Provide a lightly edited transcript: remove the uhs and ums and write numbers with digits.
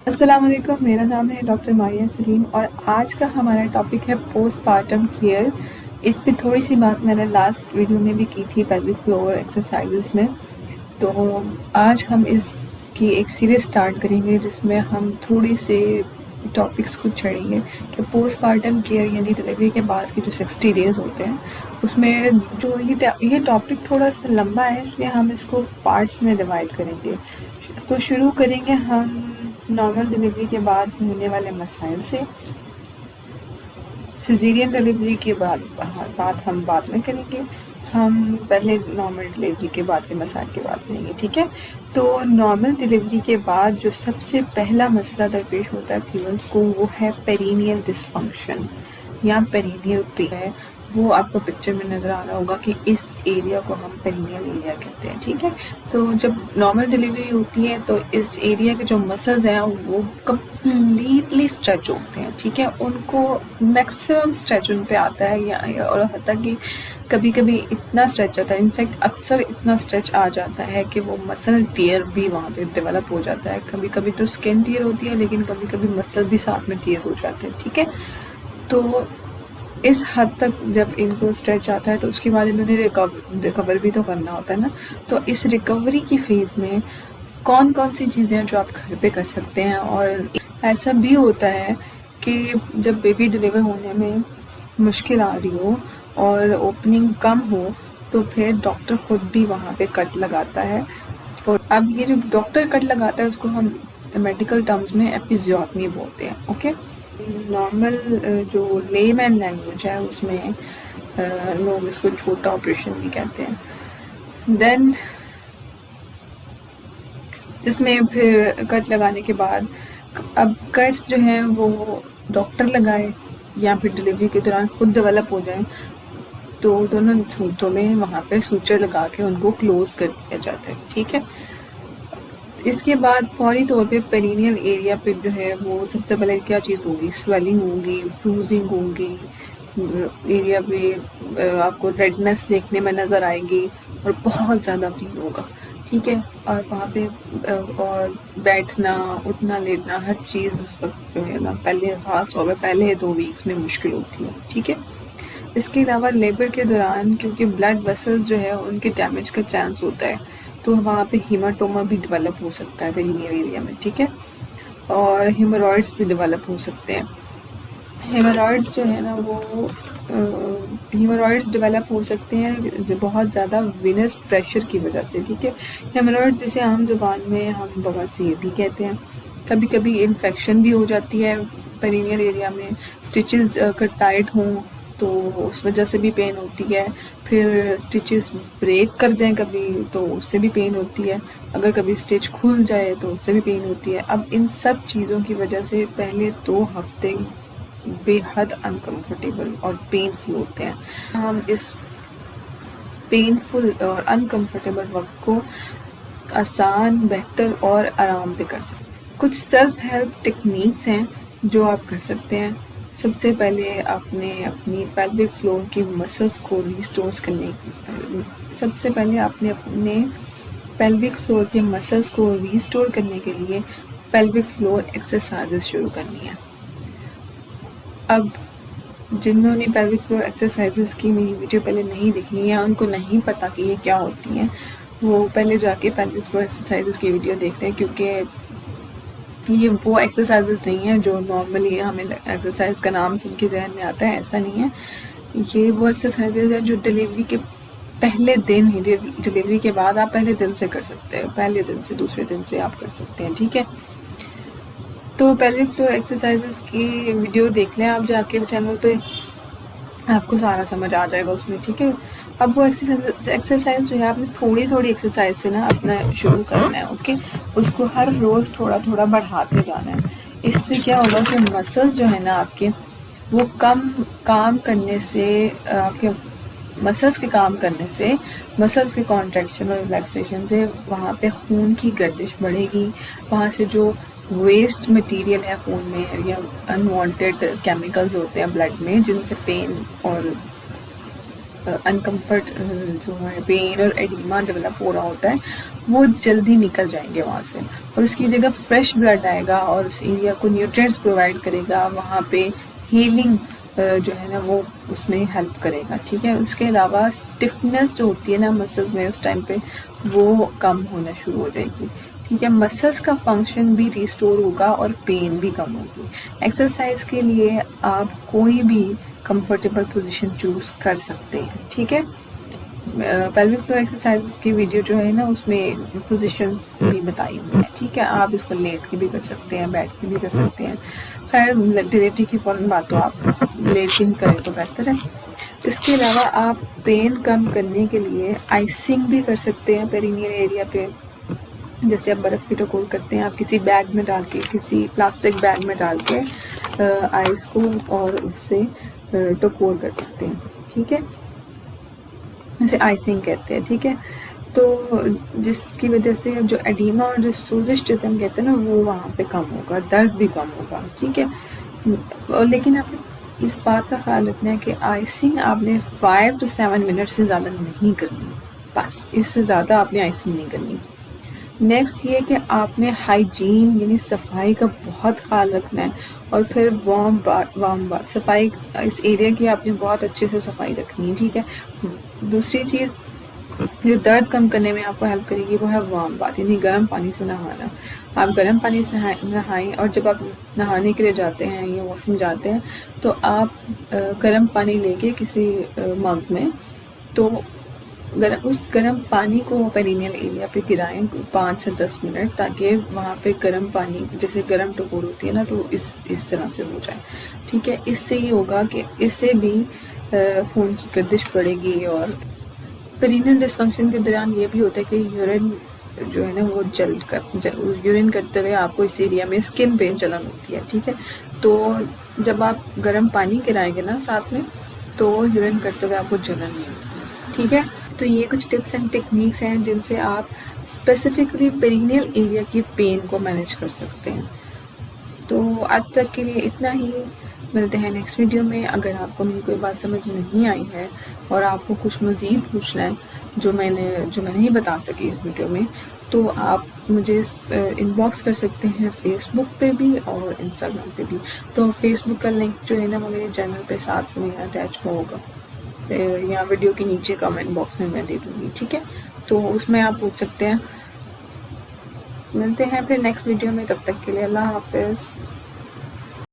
अस्सलाम वालेकुम, मेरा नाम है डॉक्टर मारिया सलीम और आज का हमारा टॉपिक है पोस्टपार्टम केयर। इस पे थोड़ी सी बात मैंने लास्ट वीडियो में भी की थी पेल्विक फ्लोर एक्सरसाइजेस में। तो आज हम इसकी एक सीरीज स्टार्ट करेंगे जिसमें हम थोड़ी से टॉपिक्स कुछ छेड़ेंगे कि पोस्टपार्टम केयर यानी डिलीवरी के बाद के जो 60 डेज़ होते हैं उसमें जो ये टॉपिक थोड़ा सा लंबा है, इसलिए हम इसको पार्ट्स में डिवाइड करेंगे। तो शुरू करेंगे हम नॉर्मल डिलीवरी के बाद होने वाले मसाइल से। सिजेरियन डिलीवरी के बाद हम बाद में करेंगे। हम पहले नॉर्मल डिलीवरी के बाद के मसाइल की बात करेंगे, ठीक है। तो नॉर्मल डिलीवरी के बाद जो सबसे पहला मसला दरपेश होता है फीमेल्स को, वो है पेरिनियल डिसफंक्शन या पेरिनियल पेन है। वो आपको पिक्चर में नज़र आ रहा होगा कि इस एरिया को हम पेरिनियल एरिया कहते हैं, ठीक है। तो जब नॉर्मल डिलीवरी होती है तो इस एरिया के जो मसल्स हैं वो कम्प्लीटली स्ट्रेच होते हैं, ठीक है। उनको मैक्सिमम स्ट्रेच उन पे आता है या और हत्ता कि कभी कभी इतना स्ट्रेच आता है, इनफैक्ट अक्सर इतना स्ट्रेच आ जाता है कि वो मसल टीयर भी वहाँ पे डेवलप हो जाता है। कभी कभी तो स्किन टीयर होती है, लेकिन कभी कभी मसल भी साथ में टीयर हो जाते हैं, ठीक है। तो इस हद तक जब इनको स्ट्रेच आता है तो उसके बाद इन्होंने रिकवर भी तो करना होता है ना। तो इस रिकवरी की फेज़ में कौन कौन सी चीज़ें हैं जो आप घर पे कर सकते हैं। और ऐसा भी होता है कि जब बेबी डिलीवर होने में मुश्किल आ रही हो और ओपनिंग कम हो तो फिर डॉक्टर खुद भी वहाँ पे कट लगाता है। और अब ये जो डॉक्टर कट लगाता है उसको हम मेडिकल टर्म्स में एपिजियोटमी बोलते हैं, ओके। नॉर्मल जो लेमैन लैंग्वेज है उसमें लोग इसको छोटा ऑपरेशन भी कहते हैं। देन जिसमें फिर कट लगाने के बाद अब कट्स जो हैं वो डॉक्टर लगाए या फिर डिलीवरी के दौरान खुद डेवलप हो जाए तो दोनों सूतों में वहाँ पे सूचर लगा के उनको क्लोज कर दिया जाता है, ठीक है। इसके बाद फौरी तौर पे पेरिनियल एरिया पे जो है वो सबसे पहले क्या चीज़ होगी, स्वेलिंग होगी, ब्रूजिंग होगी, एरिया पे आपको रेडनेस देखने में नज़र आएगी और बहुत ज़्यादा ब्लीड होगा, ठीक है। और वहाँ पे और बैठना उठना लेटना हर चीज़ उस वक्त जो है ना पहले खास तौर पर पहले 2 वीक्स में मुश्किल होती है, ठीक है। इसके अलावा लेबर के दौरान क्योंकि ब्लड वेसल्स जो है उनके डैमेज का चांस होता है तो वहाँ पे हीमाटोमा भी डेवलप हो सकता है पेरिनियल एरिया में, ठीक है। और हेमोरॉइड्स भी डेवलप हो सकते हैं। हेमोरॉइड्स जो है ना वो हेमोरॉइड्स डेवलप हो सकते हैं बहुत ज़्यादा विनस प्रेशर की वजह से, ठीक है। हेमोरॉइड्स जिसे आम जुबान में हम बवासीर भी कहते हैं। कभी कभी इन्फेक्शन भी हो जाती है पेरिनियल एरिया में, स्टिचेस अगर टाइट हों तो उस वजह से भी पेन होती है। फिर स्टिचेस ब्रेक कर जाएं कभी तो उससे भी पेन होती है। अगर कभी स्टिच खुल जाए तो उससे भी पेन होती है। अब इन सब चीज़ों की वजह से पहले 2 हफ्ते बेहद अनकंफर्टेबल और पेनफुल होते हैं। हम इस पेनफुल और अनकंफर्टेबल वक्त को आसान, बेहतर और आराम से कर सकते हैं। कुछ सेल्फ हेल्प टेक्निक्स हैं जो आप कर सकते हैं। सबसे पहले आपने अपनी पेल्विक फ्लोर की मसल्स को रिस्टोर करने सबसे पहले आपने अपने पेल्विक फ्लोर के मसल्स को रिस्टोर करने के लिए पेल्विक फ्लोर एक्सरसाइजेस शुरू करनी है। अब जिन्होंने पेल्विक फ्लोर एक्सरसाइजेस की मेरी वीडियो पहले नहीं देखी या उनको नहीं पता कि ये क्या होती हैं, वो पहले जाके पेल्विक फ्लोर एक्सरसाइजेस की वीडियो देखते हैं, क्योंकि ये वो एक्सरसाइजेस नहीं है जो नॉर्मली हमें एक्सरसाइज का नाम सुन के जहन में आता है, ऐसा नहीं है। ये वो एक्सरसाइजेज है जो डिलीवरी के पहले दिन ही, डिलीवरी के बाद आप पहले दिन से कर सकते हैं, पहले दिन से दूसरे दिन से आप कर सकते हैं, ठीक है। तो पेल्विक फ्लोर एक्सरसाइजेस की वीडियो देख लें आप जाके चैनल पे, आपको सारा समझ आ जाएगा उसमें, ठीक है। अब वो एक्सरसाइज जो है आपने थोड़ी थोड़ी एक्सरसाइज से ना अपना शुरू करना है, ओके। उसको हर रोज़ थोड़ा थोड़ा बढ़ाते जाना है। इससे क्या होगा कि मसल्स जो है ना आपके वो कम काम करने से आपके मसल्स के काम करने से, मसल्स के कॉन्ट्रैक्शन और रिलैक्सेशन से वहाँ पे खून की गर्दिश बढ़ेगी। वहाँ से जो वेस्ट मटेरियल है खून में या अनवांटेड केमिकल्स होते हैं ब्लड में जिनसे पेन और अनकम्फर्ट जो है पेन और एडिमा डेवलप हो रहा होता है वो जल्दी निकल जाएंगे वहाँ से, और उसकी जगह फ्रेश ब्लड आएगा और उस एरिया को न्यूट्रिएंट्स प्रोवाइड करेगा, वहाँ पे हीलिंग जो है ना वो उसमें हेल्प करेगा। ठीक है, उसके अलावा स्टिफनेस जो होती है ना मसल्स में उस टाइम पे वो कम होना शुरू हो जाएगी। ठीक है, मसल्स का फंक्शन भी रिस्टोर होगा और पेन भी कम होगी। एक्सरसाइज के लिए आप कोई भी कंफर्टेबल पोजीशन चूज कर सकते हैं। ठीक है, पेल्विक फ्लोर एक्सरसाइज की वीडियो जो है ना उसमें पोजीशन भी बताई हुई है। ठीक है, आप इसको लेट के भी कर सकते हैं, बैठ के भी कर सकते हैं। खैर डिलीवरी की फौरन बात तो आप लेट के ही करें तो बेहतर है। इसके अलावा आप पेन कम करने के लिए आइसिंग भी कर सकते हैं पेरिनियल एरिया पे। जैसे आप बर्फ़ की टकोर करते हैं, आप किसी बैग में डाल के, किसी प्लास्टिक बैग में डाल के आइस को और उससे टकोर कर सकते हैं। ठीक है, इसे आइसिंग कहते हैं। ठीक है, तो जिसकी वजह से जो एडिमा और जो सूजिश जिसे हम कहते हैं ना वो वहाँ पे कम होगा, दर्द भी कम होगा। ठीक है, और लेकिन आपने इस बात का ख्याल रखना है कि आइसिंग आपने 5 to 7 मिनट से ज़्यादा नहीं करनी, बस इससे ज़्यादा आपने आइसिंग नहीं करनी। नेक्स्ट ये कि आपने हाइजीन यानी सफाई का बहुत ख्याल रखना है, और फिर वार्म बाथ सफाई इस एरिया की आपने बहुत अच्छे से सफाई रखनी है। ठीक है, दूसरी चीज़ जो दर्द कम करने में आपको हेल्प करेगी वो है वार्म बाथ यानी गर्म पानी से नहाना। आप गर्म पानी से नहाएं, और जब आप नहाने के लिए जाते हैं या वॉशरूम जाते हैं तो आप गर्म पानी लेके किसी मग में तो उस गर्म पानी को पेरिनियल एरिया पे गिराएं 5 से 10 मिनट, ताकि वहाँ पे गर्म पानी जैसे गर्म टकोर होती है ना तो इस तरह से हो जाए। ठीक है, इससे ये होगा कि इससे भी खून की गर्दिश बढ़ेगी। और पेरिनियल डिस्फंक्शन के दौरान ये भी होता है कि यूरिन जो है ना वो यूरिन करते हुए आपको इस एरिया में स्किन पे जलन होती है। ठीक है, तो जब आप गर्म पानी गिराएंगे ना साथ में तो यूरिन करते हुए आपको जलन नहीं होगी। ठीक है, तो ये कुछ टिप्स एंड टेक्निक्स हैं जिनसे आप स्पेसिफिकली पेरिनियल एरिया की पेन को मैनेज कर सकते हैं। तो आज तक के लिए इतना ही, मिलते हैं नेक्स्ट वीडियो में। अगर आपको मेरी कोई बात समझ नहीं आई है और आपको कुछ मज़ीद पूछना है जो मैं नहीं बता सकी इस वीडियो में, तो आप मुझे इनबॉक्स कर सकते हैं फेसबुक पे भी और इंस्टाग्राम पे भी। तो फेसबुक का लिंक जो है ना वो मेरे चैनल पे साथ में अटैच होगा या वीडियो के नीचे कमेंट बॉक्स में मैं दे दूँगी। ठीक है, तो उसमें आप पूछ सकते हैं। मिलते हैं फिर नेक्स्ट वीडियो में, तब तक के लिए अल्लाह हाफ़िज़।